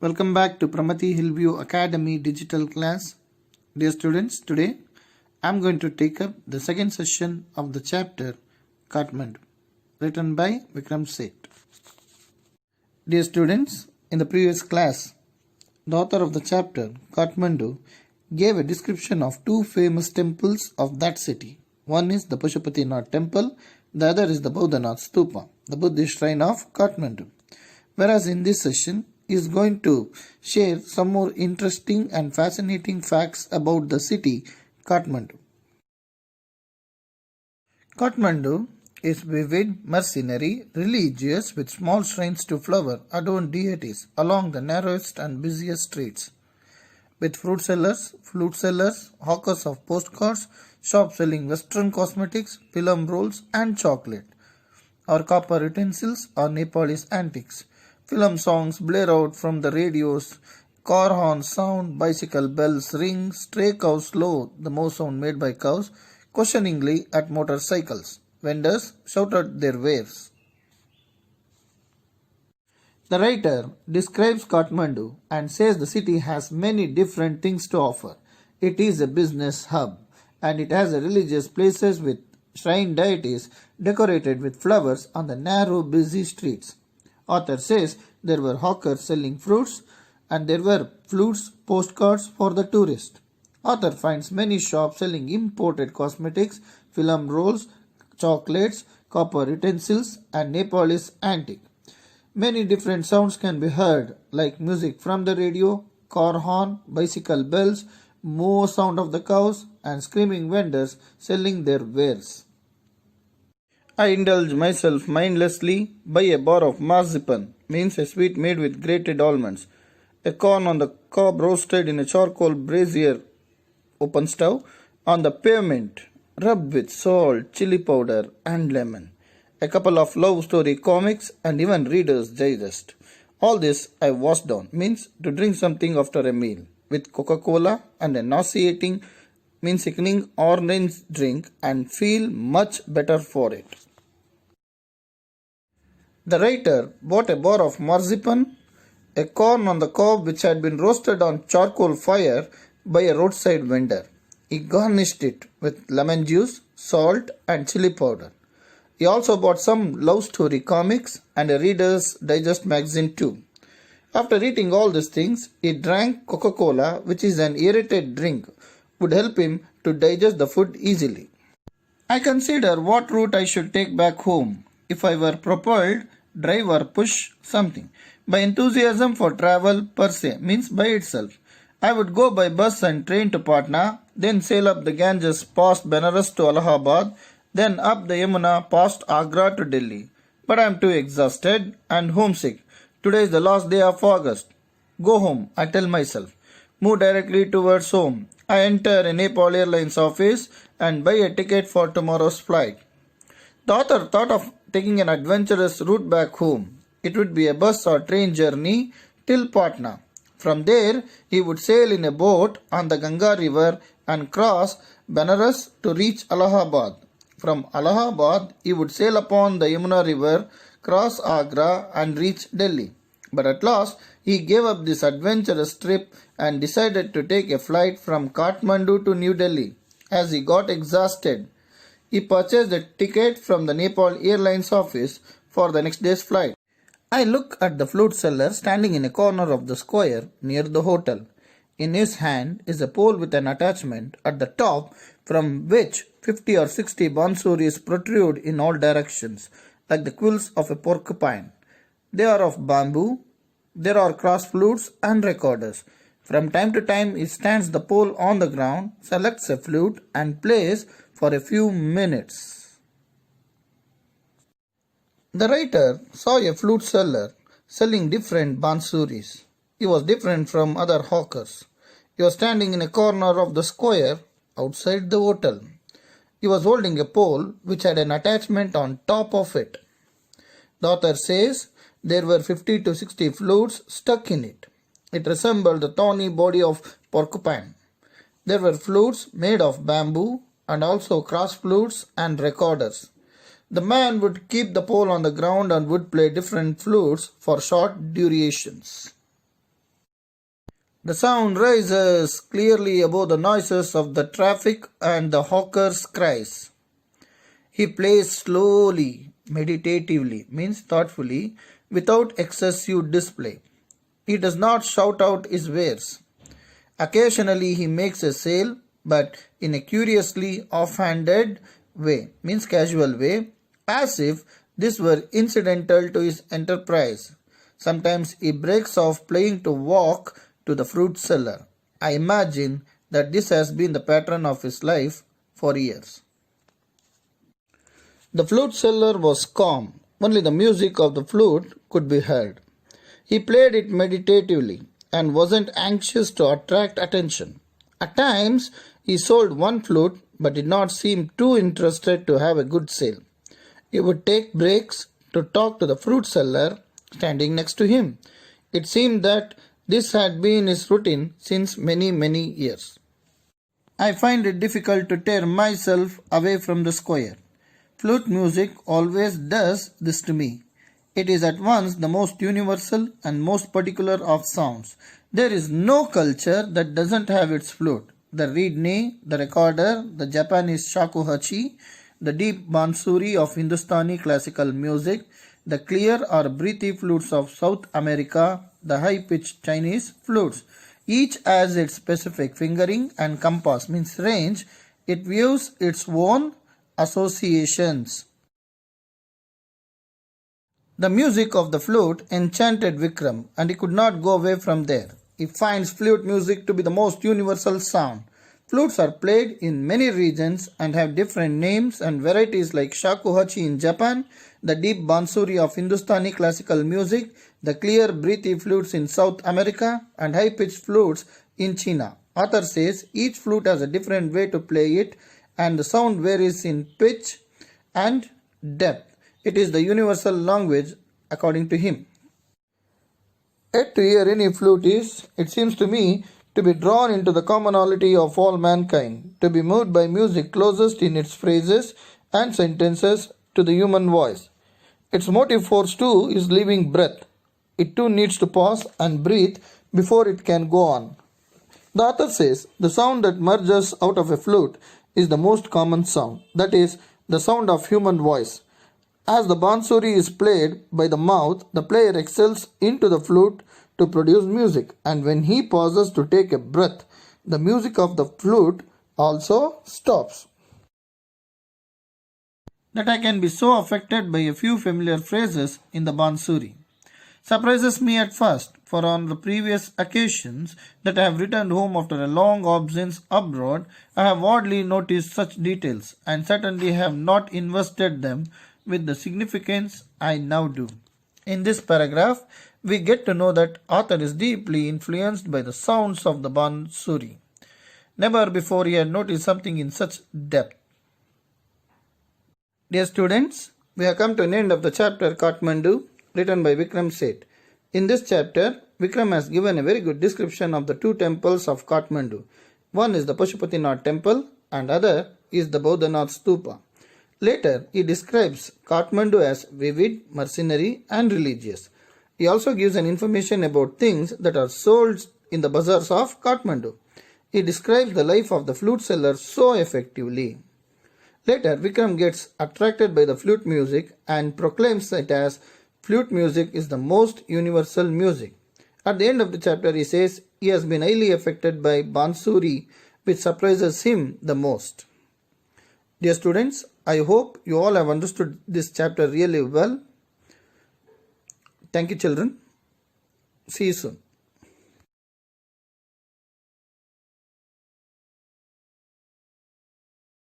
Welcome back to Pramati Hillview Academy digital class. Dear students, today I am going to take up the second session of the chapter Kathmandu, written by Vikram Seth. Dear students, in the previous class, the author of the chapter Kathmandu gave a description of two famous temples of that city. One is the Pashupatinath temple, the other is the Bodhanath Stupa, the Buddhist shrine of Kathmandu. Whereas in this session, he is going to share some more interesting and fascinating facts about the city Kathmandu. Kathmandu is vivid, mercenary, religious with small shrines to flower adorned deities along the narrowest and busiest streets. With fruit sellers, flute sellers, hawkers of postcards, shops selling western cosmetics, film rolls and chocolate, or copper utensils or Nepalese antiques. Film songs blare out from the radios, car horns sound, bicycle bells ring, stray cows low, the most sound made by cows, questioningly at motorcycles. Vendors shouted their wares. The writer describes Kathmandu and says the city has many different things to offer. It is a business hub and it has religious places with shrine deities decorated with flowers on the narrow busy streets. Author says there were hawkers selling fruits and there were flutes, postcards for the tourist. Author finds many shops selling imported cosmetics, film rolls, chocolates, copper utensils and Nepalese antique. Many different sounds can be heard like music from the radio, car horn, bicycle bells, moo sound of the cows and screaming vendors selling their wares. I indulge myself mindlessly, buy a bar of marzipan, means a sweet made with grated almonds, a corn on the cob roasted in a charcoal brazier open stove, on the pavement, rubbed with salt, chili powder and lemon, a couple of love story comics and even Reader's Digest. All this I washed down, means to drink something after a meal, with Coca-Cola and a nauseating, means sickening orange drink and feel much better for it. The writer bought a bar of marzipan, a corn on the cob which had been roasted on charcoal fire by a roadside vendor. He garnished it with lemon juice, salt and chili powder. He also bought some love story comics and a Reader's Digest magazine too. After eating all these things, he drank Coca-Cola, which is an aerated drink, would help him to digest the food easily. I consider what route I should take back home. If I were propelled, drive or push something. By enthusiasm for travel per se, means by itself. I would go by bus and train to Patna, then sail up the Ganges past Benares to Allahabad, then up the Yamuna past Agra to Delhi. But I am too exhausted and homesick. Today is the last day of August. Go home, I tell myself. Move directly towards home. I enter a Nepal Airlines office and buy a ticket for tomorrow's flight. The author thought of taking an adventurous route back home. It would be a bus or train journey till Patna. From there, he would sail in a boat on the Ganga river and cross Benares to reach Allahabad. From Allahabad, he would sail upon the Yamuna river, cross Agra and reach Delhi. But at last, he gave up this adventurous trip and decided to take a flight from Kathmandu to New Delhi. As he got exhausted, he purchased a ticket from the Nepal Airlines office for the next day's flight. I look at the flute seller standing in a corner of the square near the hotel. In his hand is a pole with an attachment at the top from which 50 or 60 bansuris protrude in all directions, like the quills of a porcupine. They are of bamboo. There are cross flutes and recorders. From time to time he stands the pole on the ground, selects a flute and plays for a few minutes. The writer saw a flute seller selling different bansuris. He was different from other hawkers. He was standing in a corner of the square outside the hotel. He was holding a pole which had an attachment on top of it. The author says there were 50 to 60 flutes stuck in it. It resembled the thorny body of porcupine. There were flutes made of bamboo and also cross flutes and recorders. The man would keep the pole on the ground and would play different flutes for short durations. The sound rises clearly above the noises of the traffic and the hawker's cries. He plays slowly, meditatively, means thoughtfully, without excessive display. He does not shout out his wares. Occasionally he makes a sale, but in a curiously offhanded way, means casual way, as if this were incidental to his enterprise. Sometimes he breaks off playing to walk to the fruit seller. I imagine that this has been the pattern of his life for years. The flute seller was calm. Only the music of the flute could be heard. He played it meditatively and wasn't anxious to attract attention. At times, he sold one flute but did not seem too interested to have a good sale. He would take breaks to talk to the fruit seller standing next to him. It seemed that this had been his routine since many years. I find it difficult to tear myself away from the square. Flute music always does this to me. It is at once the most universal and most particular of sounds. There is no culture that doesn't have its flute. The reed ney, the recorder, the Japanese shakuhachi, the deep bansuri of Hindustani classical music, the clear or breathy flutes of South America, the high-pitched Chinese flutes. Each has its specific fingering and compass, means range. It views its own associations. The music of the flute enchanted Vikram, and he could not go away from there. He finds flute music to be the most universal sound. Flutes are played in many regions and have different names and varieties like shakuhachi in Japan, the deep bansuri of Hindustani classical music, the clear breathy flutes in South America, and high-pitched flutes in China. Author says each flute has a different way to play it, and the sound varies in pitch and depth. It is the universal language according to him. Yet to hear any flute is, it seems to me, to be drawn into the commonality of all mankind, to be moved by music closest in its phrases and sentences to the human voice. Its motive force too is living breath. It too needs to pause and breathe before it can go on. The author says the sound that merges out of a flute is the most common sound, that is, the sound of human voice. As the bansuri is played by the mouth, the player exhales into the flute to produce music, and when he pauses to take a breath, the music of the flute also stops. That I can be so affected by a few familiar phrases in the bansuri surprises me at first, for on the previous occasions that I have returned home after a long absence abroad, I have oddly noticed such details, and certainly have not invested them with the significance I now do. In this paragraph, we get to know that author is deeply influenced by the sounds of the bansuri. Never before he had noticed something in such depth. Dear students, we have come to an end of the chapter Kathmandu, written by Vikram Seth. In this chapter, Vikram has given a very good description of the two temples of Kathmandu. One is the Pashupatinath temple and other is the Bodhanath stupa. Later, he describes Kathmandu as vivid, mercenary and religious. He also gives an information about things that are sold in the bazaars of Kathmandu. He describes the life of the flute seller so effectively. Later, Vikram gets attracted by the flute music and proclaims it as flute music is the most universal music. At the end of the chapter, he says he has been highly affected by bansuri, which surprises him the most. Dear students, I hope you all have understood this chapter really well. Thank you, children. See you soon.